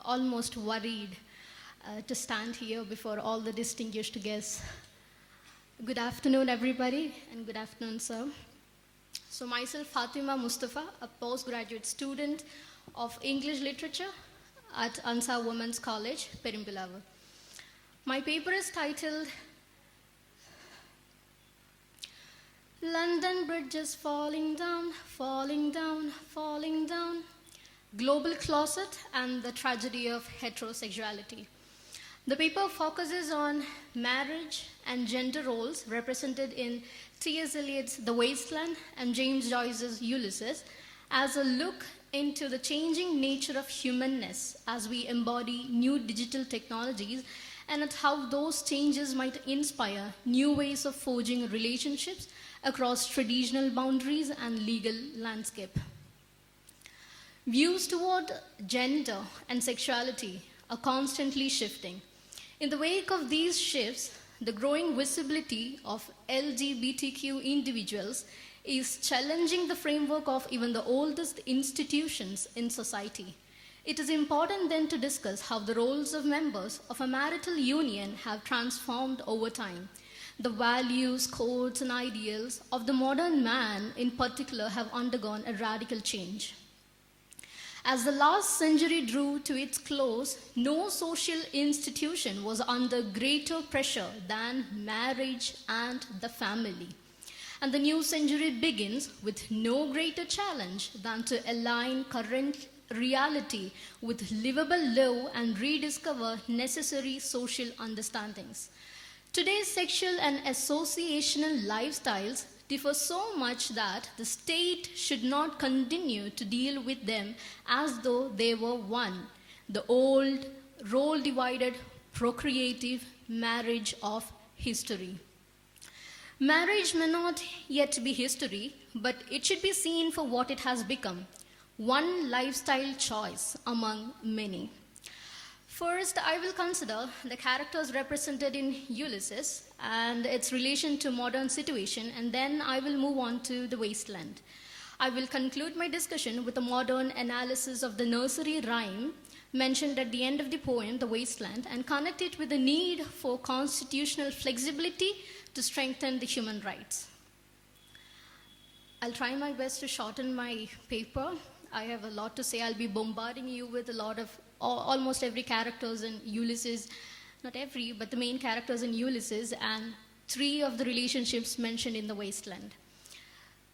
almost worried to stand here before all the distinguished guests. Good afternoon, everybody, and good afternoon, sir. So myself, Fathima Musthafa, a postgraduate student of English literature at Ansar Women's College, Perimbulavu. My paper is titled London Bridges Falling Down, Falling Down, Falling Down, Global Closet and the Tragedy of Heterosexuality. The paper focuses on marriage and gender roles represented in T.S. Eliot's The Wasteland and James Joyce's Ulysses as a look into the changing nature of humanness as we embody new digital technologies and at how those changes might inspire new ways of forging relationships across traditional boundaries and legal landscape. Views toward gender and sexuality are constantly shifting. In the wake of these shifts, the growing visibility of LGBTQ individuals is challenging the framework of even the oldest institutions in society. It is important then to discuss how the roles of members of a marital union have transformed over time. The values, codes, and ideals of the modern man in particular have undergone a radical change. As the last century drew to its close, no social institution was under greater pressure than marriage and the family. And the new century begins with no greater challenge than to align current reality with livable law and rediscover necessary social understandings. Today's sexual and associational lifestyles differ so much that the state should not continue to deal with them as though they were one, the old, role-divided, procreative marriage of history. Marriage may not yet be history, but it should be seen for what it has become, one lifestyle choice among many. First, I will consider the characters represented in Ulysses and its relation to modern situation, and then I will move on to The Wasteland. I will conclude my discussion with a modern analysis of the nursery rhyme mentioned at the end of the poem, The Wasteland, and connect it with the need for constitutional flexibility to strengthen the human rights. I'll try my best to shorten my paper. I have a lot to say. I'll be bombarding you with a lot of almost every characters in Ulysses, not every, but the main characters in Ulysses and 3 of the relationships mentioned in The Wasteland.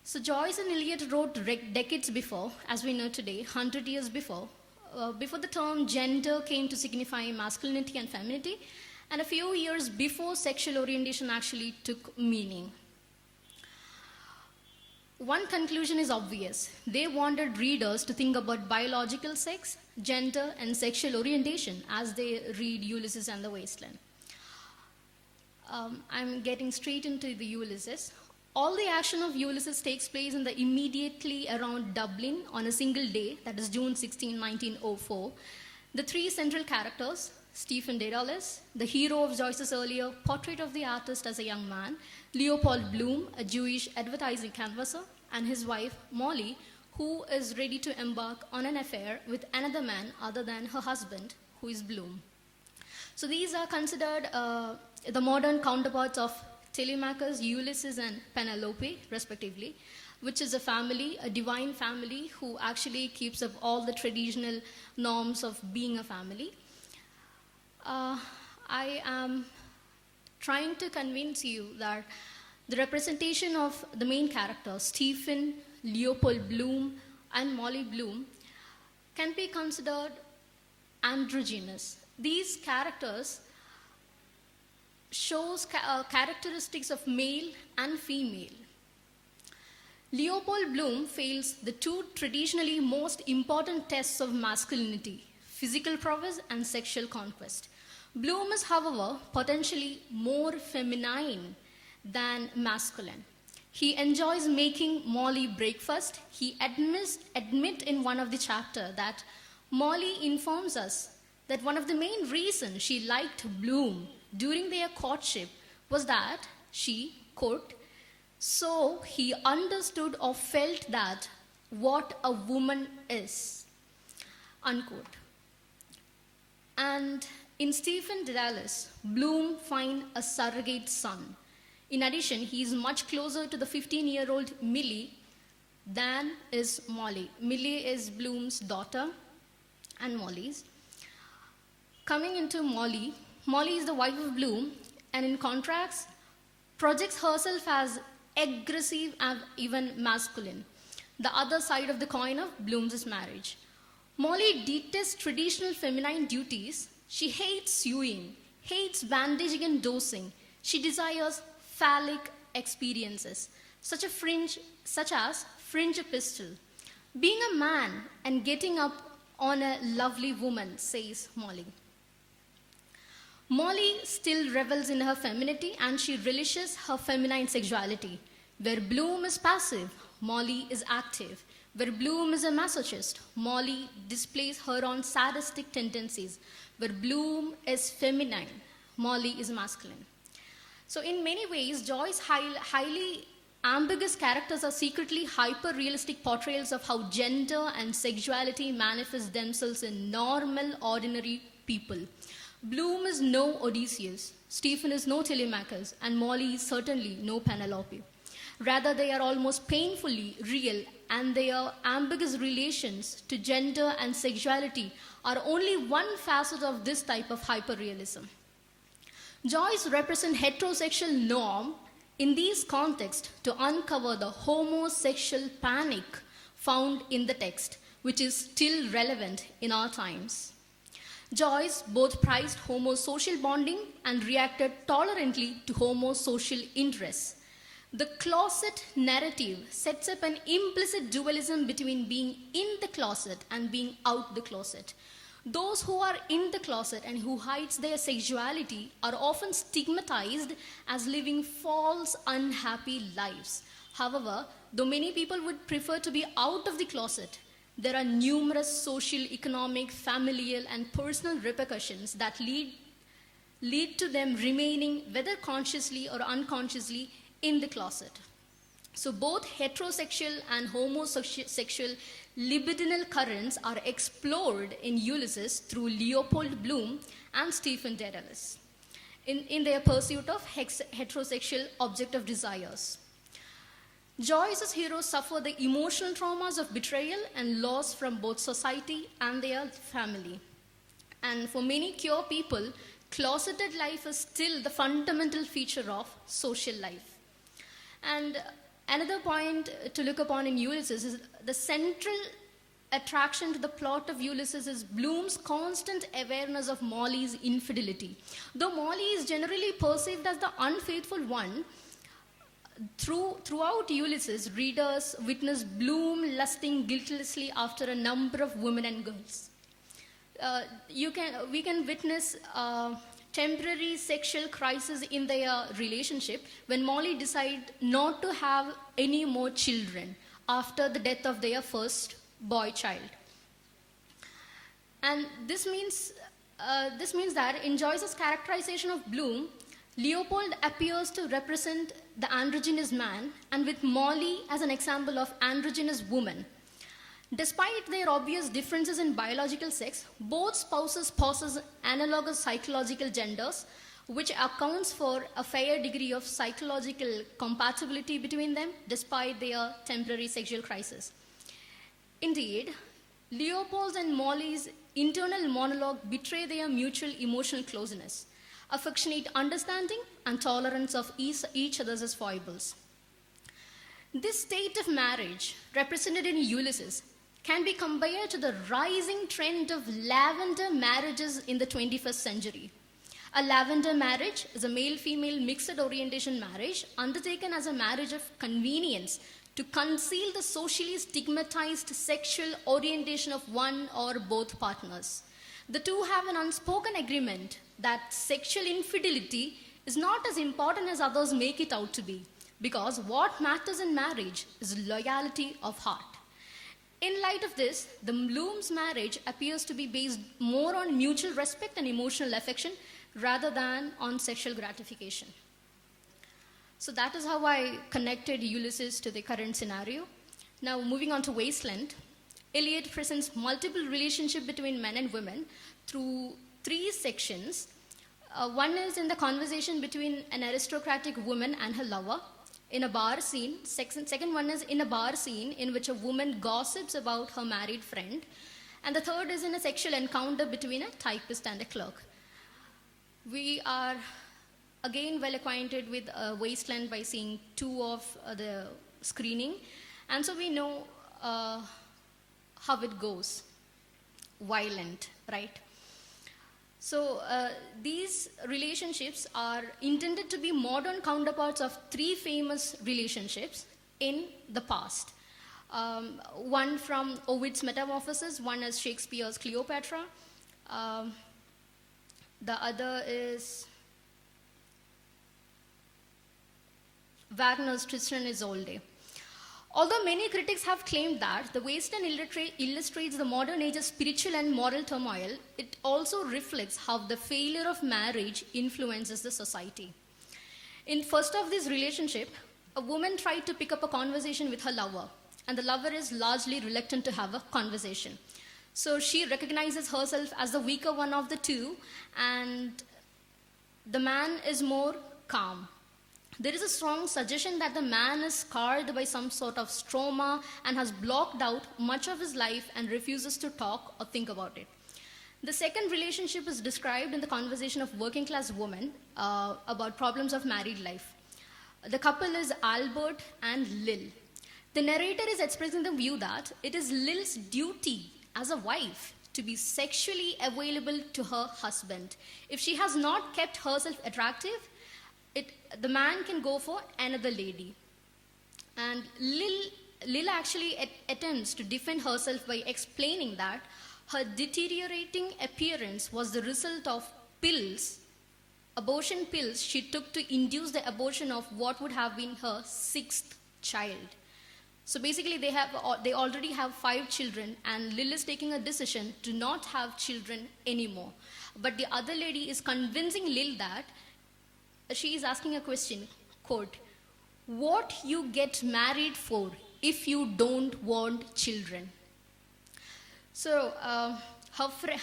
So Joyce and Eliot wrote decades before, as we know today, 100 years before the term gender came to signify masculinity and femininity, and a few years before sexual orientation actually took meaning. One conclusion is obvious. They wanted readers to think about biological sex, gender, and sexual orientation as they read Ulysses and The Wasteland. I'm getting straight into the Ulysses. All the action of Ulysses takes place in the immediately around Dublin on a single day, that is June 16, 1904. The 3 central characters, Stephen Dedalus, the hero of Joyce's earlier Portrait of the Artist as a Young Man, Leopold Bloom, a Jewish advertising canvasser, and his wife, Molly, who is ready to embark on an affair with another man other than her husband, who is Bloom. So these are considered the modern counterparts of Telemachus, Ulysses, and Penelope, respectively, which is a family, a divine family, who actually keeps up all the traditional norms of being a family. I am trying to convince you that the representation of the main characters, Stephen, Leopold Bloom, and Molly Bloom, can be considered androgynous. These characters shows characteristics of male and female. Leopold Bloom fails the 2 traditionally most important tests of masculinity, physical prowess and sexual conquest. Bloom is, however, potentially more feminine than masculine. He enjoys making Molly breakfast. He admit in one of the chapters that Molly informs us that one of the main reasons she liked Bloom during their courtship was that she, quote, so he understood or felt that what a woman is, unquote. And in Stephen Dedalus, Bloom finds a surrogate son. In addition, he is much closer to the 15-year-old Millie than is Molly. Millie is Bloom's daughter and Molly's. Coming into Molly, Molly is the wife of Bloom, and in contrast, projects herself as aggressive and even masculine. The other side of the coin of Bloom's marriage. Molly detests traditional feminine duties. She hates sewing, hates bandaging and dosing. She desires phallic experiences, such as fringe epistle. Being a man and getting up on a lovely woman, says Molly. Molly still revels in her femininity and she relishes her feminine sexuality. Where Bloom is passive, Molly is active. Where Bloom is a masochist, Molly displays her own sadistic tendencies. Where Bloom is feminine, Molly is masculine. So in many ways, Joyce's highly ambiguous characters are secretly hyper-realistic portrayals of how gender and sexuality manifest themselves in normal, ordinary people. Bloom is no Odysseus, Stephen is no Telemachus, and Molly is certainly no Penelope. Rather, they are almost painfully real, and their ambiguous relations to gender and sexuality are only one facet of this type of hyperrealism. Joyce represents heterosexual norm in these contexts to uncover the homosexual panic found in the text, which is still relevant in our times. Joyce both prized homosocial bonding and reacted tolerantly to homosocial interests. The closet narrative sets up an implicit dualism between being in the closet and being out the closet. Those who are in the closet and who hides their sexuality are often stigmatized as living false, unhappy lives. However, though many people would prefer to be out of the closet, there are numerous social, economic, familial, and personal repercussions that lead to them remaining, whether consciously or unconsciously, in the closet. So both heterosexual and homosexual libidinal currents are explored in Ulysses through Leopold Bloom and Stephen Dedalus in their pursuit of heterosexual objective desires. Joyce's heroes suffer the emotional traumas of betrayal and loss from both society and their family. And for many queer people, closeted life is still the fundamental feature of social life. And another point to look upon in Ulysses is the central attraction to the plot of Ulysses is Bloom's constant awareness of Molly's infidelity. Though Molly is generally perceived as the unfaithful one, throughout Ulysses, readers witness Bloom lusting guiltlessly after a number of women and girls. We can witness temporary sexual crisis in their relationship when Molly decides not to have any more children after the death of their first boy child. And this means that in Joyce's characterization of Bloom, Leopold appears to represent the androgynous man, and with Molly as an example of androgynous woman. Despite their obvious differences in biological sex, both spouses possess analogous psychological genders, which accounts for a fair degree of psychological compatibility between them despite their temporary sexual crisis. Indeed, Leopold's and Molly's internal monologue betray their mutual emotional closeness, affectionate understanding, and tolerance of each other's foibles. This state of marriage, represented in Ulysses, can be compared to the rising trend of lavender marriages in the 21st century. A lavender marriage is a male-female mixed orientation marriage undertaken as a marriage of convenience to conceal the socially stigmatized sexual orientation of one or both partners. The two have an unspoken agreement that sexual infidelity is not as important as others make it out to be, because what matters in marriage is loyalty of heart. In light of this, the Bloom's marriage appears to be based more on mutual respect and emotional affection rather than on sexual gratification. So that is how I connected Ulysses to the current scenario. Now, moving on to Wasteland, Eliot presents multiple relationships between men and women through three sections. One is in the conversation between an aristocratic woman and her lover in a bar scene. Second one is in a bar scene in which a woman gossips about her married friend. And the third is in a sexual encounter between a typist and a clerk. We are again well acquainted with Wasteland by seeing two of the screening. And so we know how it goes. Violent, right? So these relationships are intended to be modern counterparts of three famous relationships in the past. One from Ovid's Metamorphoses, one is Shakespeare's Cleopatra. The other is Wagner's Tristan and Isolde. Although many critics have claimed that the Wasteland illustrates the modern age's spiritual and moral turmoil, it also reflects how the failure of marriage influences the society. In first of this relationship, a woman tried to pick up a conversation with her lover, and the lover is largely reluctant to have a conversation. So she recognizes herself as the weaker one of the two, and the man is more calm. There is a strong suggestion that the man is scarred by some sort of trauma and has blocked out much of his life and refuses to talk or think about it. The second relationship is described in the conversation of working class women about problems of married life. The couple is Albert and Lil. The narrator is expressing the view that it is Lil's duty as a wife to be sexually available to her husband. If she has not kept herself attractive, the man can go for another lady. And Lil actually attempts to defend herself by explaining that her deteriorating appearance was the result of pills, abortion pills she took to induce the abortion of what would have been her sixth child. So basically they already have 5 children, and Lil is taking a decision to not have children anymore. But the other lady is convincing Lil that she is asking a question, quote, what you get married for if you don't want children? So her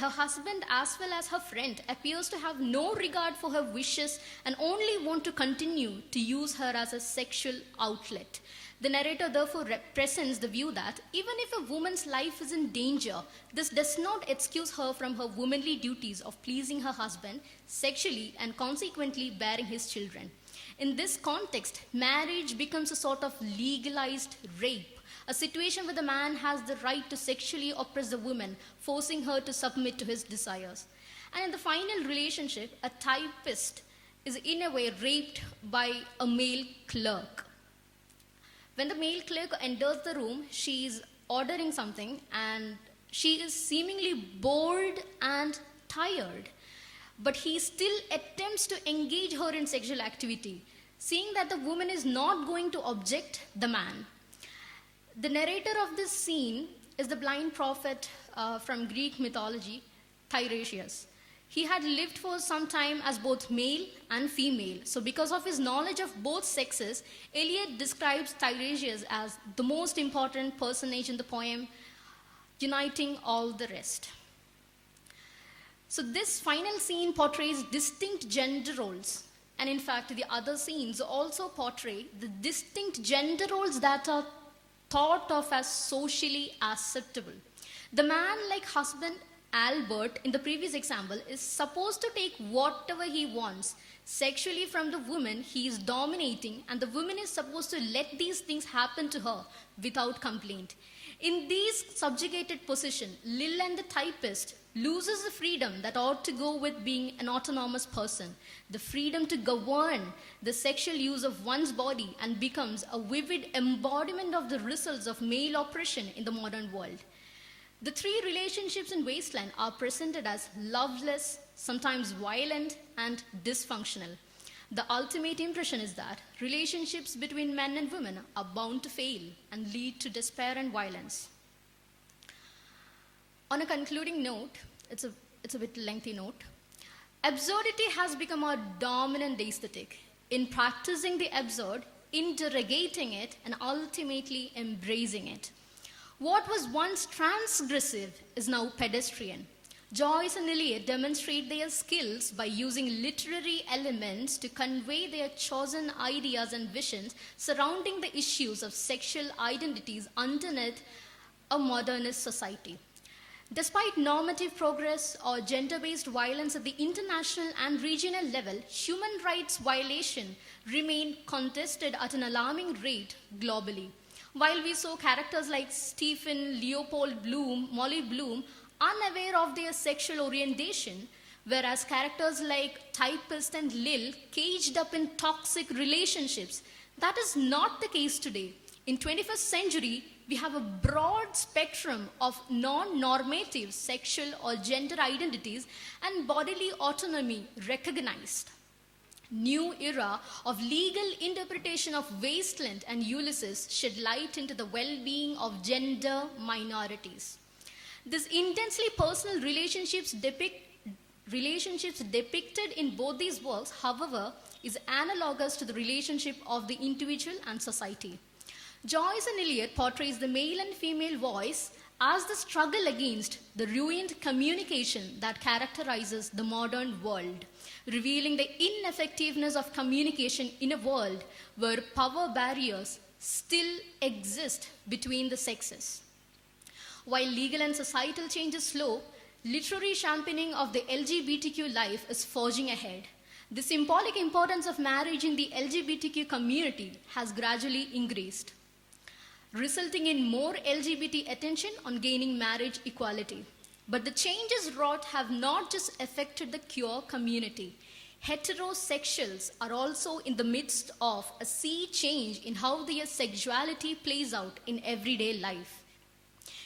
husband as well as her friend appears to have no regard for her wishes and only want to continue to use her as a sexual outlet. The narrator therefore presents the view that even if a woman's life is in danger, this does not excuse her from her womanly duties of pleasing her husband sexually and consequently bearing his children. In this context, marriage becomes a sort of legalized rape, a situation where the man has the right to sexually oppress the woman, forcing her to submit to his desires. And in the final relationship, a typist is in a way raped by a male clerk. When the male clerk enters the room, she is ordering something and she is seemingly bored and tired. But he still attempts to engage her in sexual activity, seeing that the woman is not going to object the man. The narrator of this scene is the blind prophet from Greek mythology, Tiresias. He had lived for some time as both male and female. So because of his knowledge of both sexes, Eliot describes Tiresias as the most important personage in the poem, uniting all the rest. So this final scene portrays distinct gender roles. And in fact, the other scenes also portray the distinct gender roles that are thought of as socially acceptable. The man, like husband Albert in the previous example, is supposed to take whatever he wants sexually from the woman he is dominating, and the woman is supposed to let these things happen to her without complaint. In this subjugated position, Lil and the typist loses the freedom that ought to go with being an autonomous person, the freedom to govern the sexual use of one's body, and becomes a vivid embodiment of the results of male oppression in the modern world. The 3 relationships in Wasteland are presented as loveless, sometimes violent, and dysfunctional. The ultimate impression is that relationships between men and women are bound to fail and lead to despair and violence. On a concluding note, it's a bit lengthy note, absurdity has become our dominant aesthetic. In practicing the absurd, interrogating it, and ultimately embracing it. What was once transgressive is now pedestrian. Joyce and Eliot demonstrate their skills by using literary elements to convey their chosen ideas and visions surrounding the issues of sexual identities underneath a modernist society. Despite normative progress or gender-based violence at the international and regional level, human rights violations remain contested at an alarming rate globally. While we saw characters like Stephen Leopold Bloom, Molly Bloom, unaware of their sexual orientation, whereas characters like Typist and Lil caged up in toxic relationships, that is not the case today. In 21st century, we have a broad spectrum of non-normative sexual or gender identities and bodily autonomy recognized. New era of legal interpretation of Wasteland and Ulysses shed light into the well-being of gender minorities. This intensely personal relationships depicted in both these works, however, is analogous to the relationship of the individual and society. Joyce and Eliot portrays the male and female voice as the struggle against the ruined communication that characterizes the modern world, revealing the ineffectiveness of communication in a world where power barriers still exist between the sexes. While legal and societal change is slow, literary championing of the LGBTQ life is forging ahead. The symbolic importance of marriage in the LGBTQ community has gradually increased, resulting in more LGBT attention on gaining marriage equality. But the changes wrought have not just affected the queer community. Heterosexuals are also in the midst of a sea change in how their sexuality plays out in everyday life.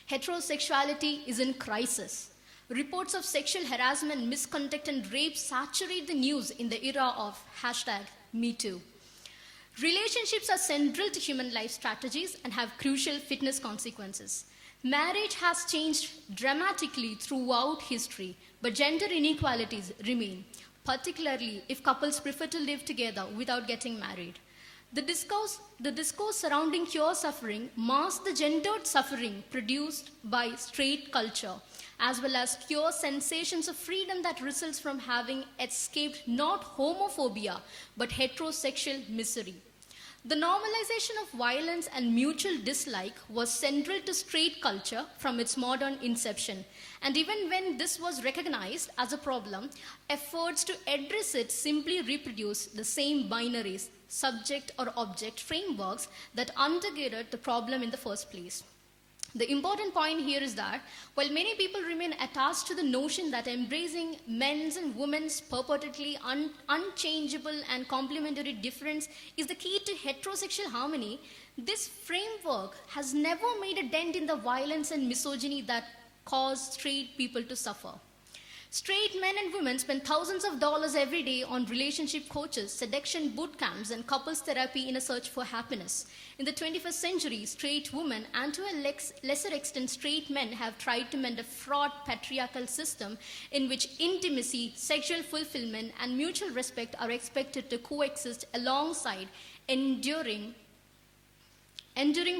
Heterosexuality is in crisis. Reports of sexual harassment, misconduct, and rape saturate the news in the era of #MeToo. Relationships are central to human life strategies and have crucial fitness consequences. Marriage has changed dramatically throughout history, but gender inequalities remain, particularly if couples prefer to live together without getting married. The discourse surrounding queer suffering masks the gendered suffering produced by straight culture, as well as pure sensations of freedom that results from having escaped not homophobia, but heterosexual misery. The normalization of violence and mutual dislike was central to straight culture from its modern inception. And even when this was recognized as a problem, efforts to address it simply reproduce the same binaries, subject or object frameworks that undergirded the problem in the first place. The important point here is that while many people remain attached to the notion that embracing men's and women's purportedly unchangeable and complementary difference is the key to heterosexual harmony, this framework has never made a dent in the violence and misogyny that cause straight people to suffer. Straight men and women spend thousands of dollars every day on relationship coaches, seduction boot camps, and couples therapy in a search for happiness. In the 21st century, straight women, and to a lesser extent straight men, have tried to mend a fraught patriarchal system in which intimacy, sexual fulfillment, and mutual respect are expected to coexist alongside enduring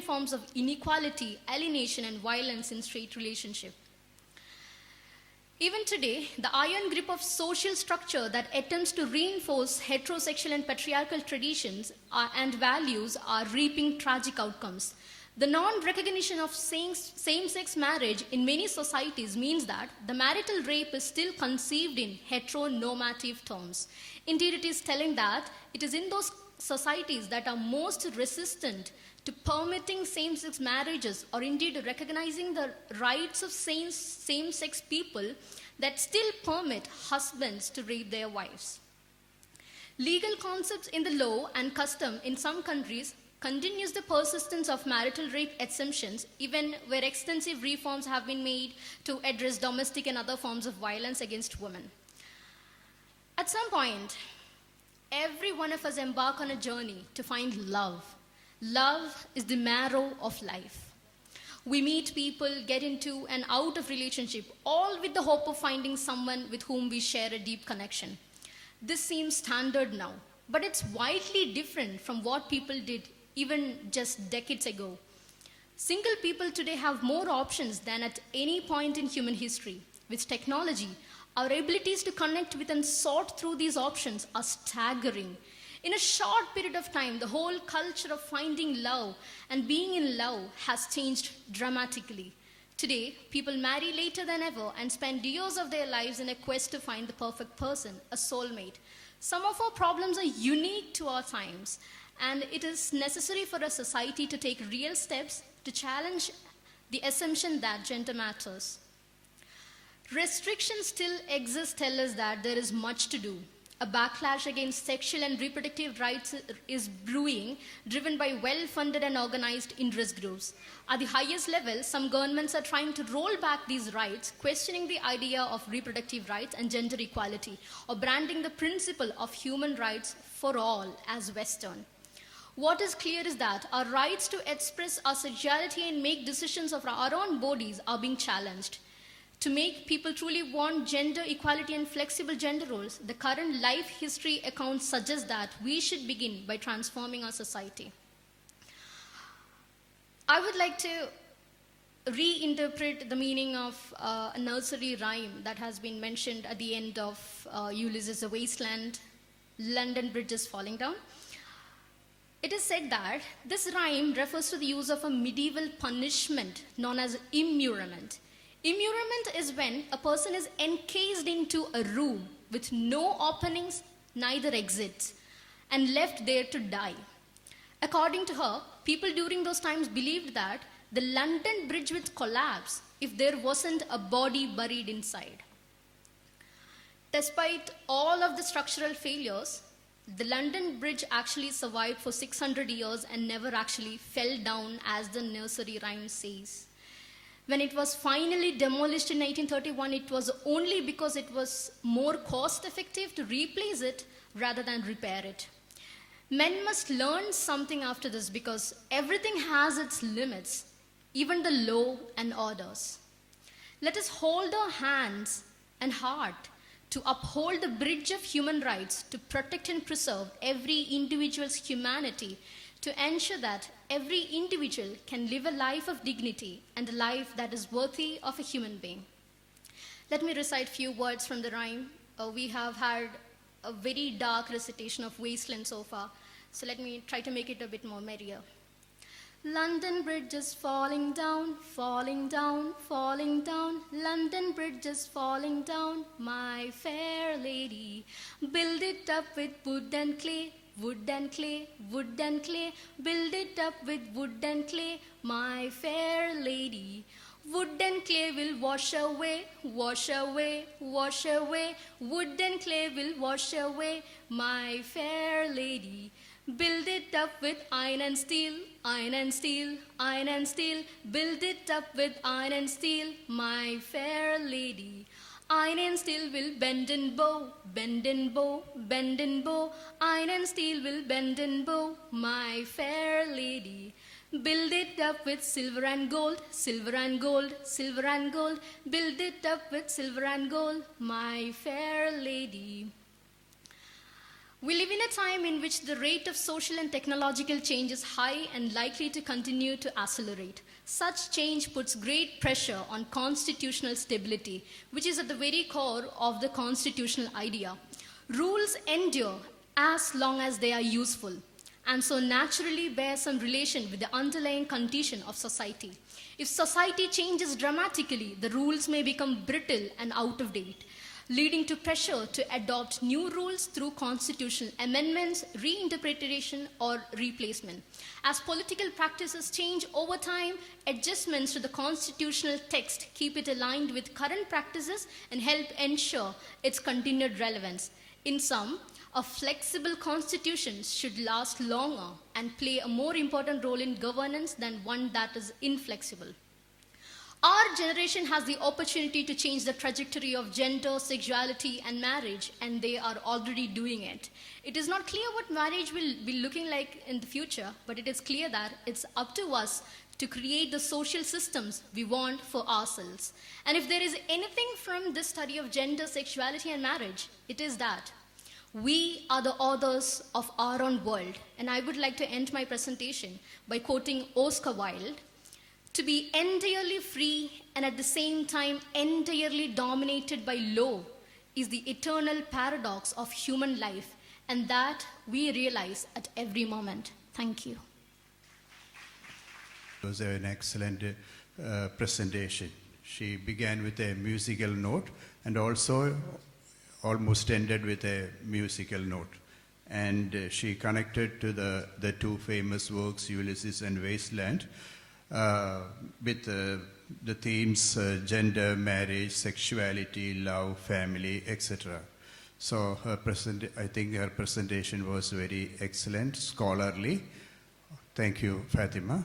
forms of inequality, alienation, and violence in straight relationships. Even today, the iron grip of social structure that attempts to reinforce heterosexual and patriarchal traditions and values are reaping tragic outcomes. The non-recognition of same-sex marriage in many societies means that the marital rape is still conceived in heteronormative terms. Indeed, it is telling that it is in those societies that are most resistant to permitting same-sex marriages or indeed recognizing the rights of same-sex people that still permit husbands to rape their wives. Legal concepts in the law and custom in some countries continues the persistence of marital rape exemptions even where extensive reforms have been made to address domestic and other forms of violence against women. At some point, every one of us embark on a journey to find love. Love is the marrow of life. We meet people, get into and out of relationship, all with the hope of finding someone with whom we share a deep connection. This seems standard now, but it's widely different from what people did even just decades ago. Single people today have more options than at any point in human history. With technology, our abilities to connect with and sort through these options are staggering. In a short period of time, the whole culture of finding love and being in love has changed dramatically. Today, people marry later than ever and spend years of their lives in a quest to find the perfect person, a soulmate. Some of our problems are unique to our times, and it is necessary for a society to take real steps to challenge the assumption that gender matters. Restrictions still exist, tell us that there is much to do. A backlash against sexual and reproductive rights is brewing, driven by well-funded and organized interest groups. At the highest level, some governments are trying to roll back these rights, questioning the idea of reproductive rights and gender equality, or branding the principle of human rights for all as Western. What is clear is that our rights to express our sexuality and make decisions of our own bodies are being challenged. To make people truly want gender equality and flexible gender roles, the current life history accounts suggest that we should begin by transforming our society. I would like to reinterpret the meaning of a nursery rhyme that has been mentioned at the end of Ulysses' The Wasteland, London Bridge is Falling Down. It is said that this rhyme refers to the use of a medieval punishment known as immurement. Immurement is when a person is encased into a room with no openings, neither exits, and left there to die. According to her, people during those times believed that the London Bridge would collapse if there wasn't a body buried inside. Despite all of the structural failures, the London Bridge actually survived for 600 years and never actually fell down, as the nursery rhyme says. When it was finally demolished in 1831, it was only because it was more cost-effective to replace it rather than repair it. Men must learn something after this, because everything has its limits, even the law and orders. Let us hold our hands and heart to uphold the bridge of human rights, to protect and preserve every individual's humanity, to ensure that every individual can live a life of dignity and a life that is worthy of a human being. Let me recite a few words from the rhyme. We have had a very dark recitation of Wasteland so far, so let me try to make it a bit more merrier. London Bridge is falling down, falling down, falling down. London Bridge is falling down, my fair lady. Build it up with wood and clay, wood and clay, wood and clay. Build it up with wood and clay, my fair lady. Wood and clay will wash away, wash away, wash away. Wood and clay will wash away, my fair lady. Build it up with iron and steel, iron and steel, iron and steel. Build it up with iron and steel, my fair lady. Iron and steel will bend and bow, bend and bow, bend and bow. Iron and steel will bend and bow, my fair lady. Build it up with silver and gold, silver and gold, silver and gold. Build it up with silver and gold, my fair lady. We live in a time in which the rate of social and technological change is high and likely to continue to accelerate. Such change puts great pressure on constitutional stability, which is at the very core of the constitutional idea. Rules endure as long as they are useful, and so naturally bear some relation with the underlying condition of society. If society changes dramatically, the rules may become brittle and out of date, leading to pressure to adopt new rules through constitutional amendments, reinterpretation, or replacement. As political practices change over time, adjustments to the constitutional text keep it aligned with current practices and help ensure its continued relevance. In sum, a flexible constitution should last longer and play a more important role in governance than one that is inflexible. Our generation has the opportunity to change the trajectory of gender, sexuality, and marriage, and they are already doing it. It is not clear what marriage will be looking like in the future, but it is clear that it's up to us to create the social systems we want for ourselves. And if there is anything from this study of gender, sexuality, and marriage, it is that we are the authors of our own world. And I would like to end my presentation by quoting Oscar Wilde. To be entirely free and at the same time entirely dominated by law is the eternal paradox of human life, and that we realize at every moment. Thank you. It was an excellent presentation. She began with a musical note and also almost ended with a musical note. And she connected to the two famous works, Ulysses and Wasteland, with the themes gender, marriage, sexuality, love, family, etc. So I think her presentation was very excellent, scholarly. Thank you, Fathima.